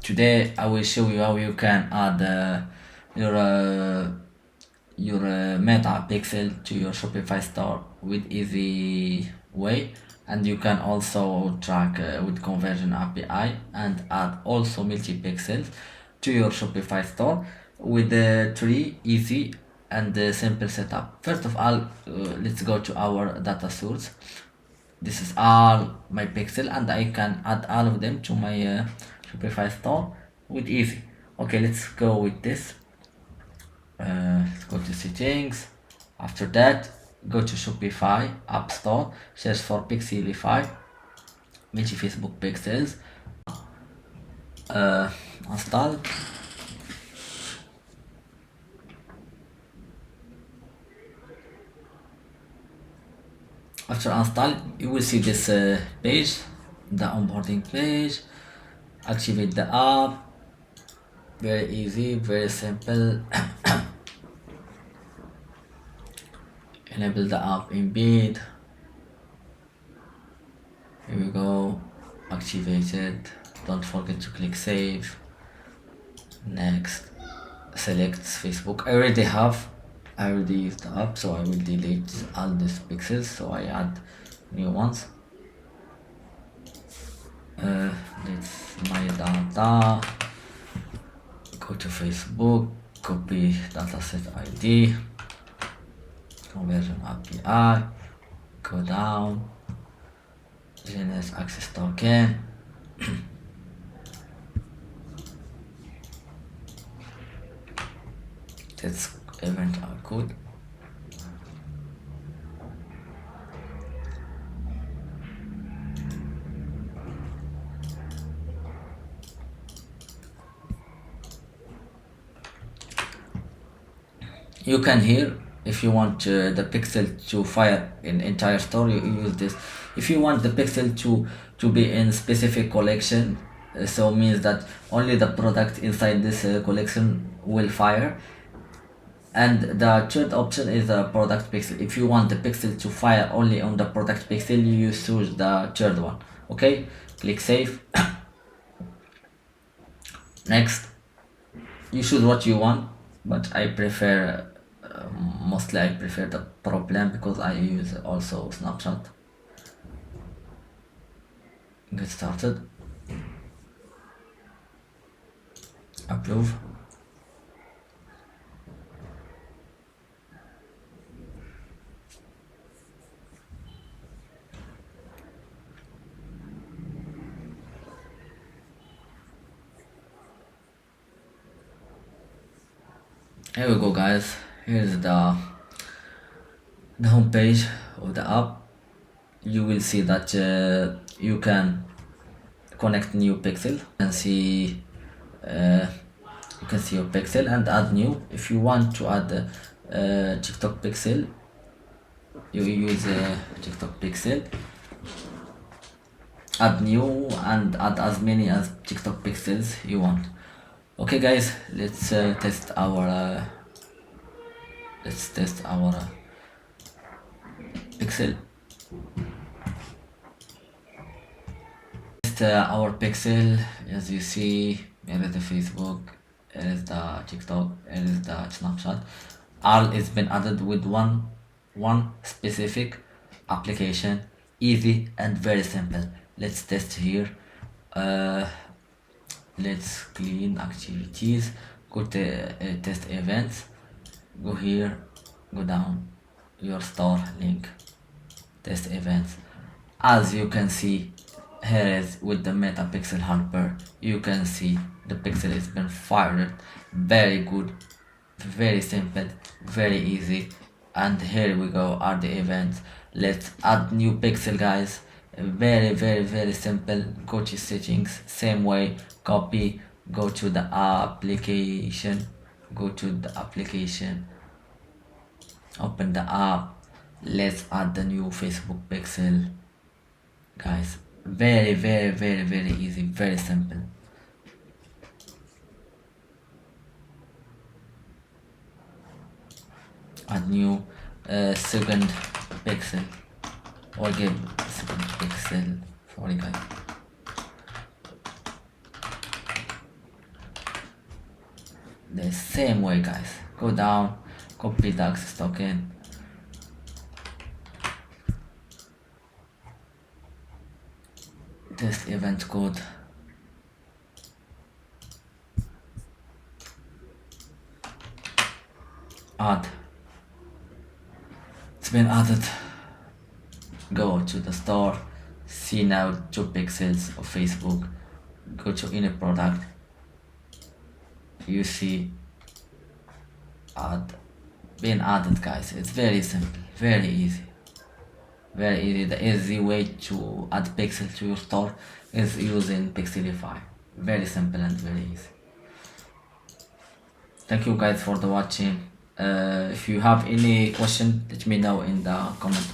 Today I will show you how you can add your meta pixel to your Shopify store with easy way, and you can also track with conversion API and add also multi-pixels to your Shopify store with three easy and simple setup. First of all, let's go to our data source. This is all my pixel and I can add all of them to my Shopify store with easy. Okay, let's go with this. Let's go to settings. After that, go to Shopify App Store, search for Pixelify, multi Facebook pixels, install. After install, you will see this page, the onboarding page. Activate the app. Very easy, very simple. Enable the app in bid. Here we go. Activated. Don't forget to click save. Next, select Facebook. I already used the app, so I will delete all these pixels, so I add new ones. That's my data. Go to Facebook, copy dataset ID, conversion API, go down, generate access token. That's event code. You can here, if you want the pixel to fire in entire store, you use this. If you want the pixel to be in specific collection, so means that only the product inside this collection will fire. And the third option is the product pixel. If you want the pixel to fire only on the product pixel, you choose the third one. Okay, click save. Next, you choose what you want, but I prefer mostly I prefer the problem because I use also snapshot. Get started. Approve. Here we go, guys. Here's the home page of the app. You will see that you can connect new pixel. You can see your pixel and add new. If you want to add TikTok pixel, you use TikTok pixel, add new and add as many as TikTok pixels you want. Okay, guys, let's test our pixel. Our pixel, as you see, here is the Facebook, here is the TikTok, here is the snapshot. All is been added with one specific application, easy and very simple. Let's test here. Let's clean activities, go to test events, go here, go down, your store link, test events. As you can see, here is with the meta pixel helper, you can see the pixel has been fired. Very good, very simple, very easy. And here we go, are the events. Let's add new pixel, guys. Very simple. Go to settings, same way, copy, go to the application, open the app. Let's add the new Facebook pixel, guys. Very easy, very simple. Add new second pixel, or give second pixel. Sorry, guys. the same way, guys. Go down, copy the access token, test event code, add. It's been added. Go to the store, see now 2 pixels of Facebook, go to any product, you see add, been added, guys. It's very simple, very easy. Very easy. The easy way to add pixel to your store is using Pixelify. Very simple and very easy. Thank you guys for the watching. If you have any question, let me know in the comment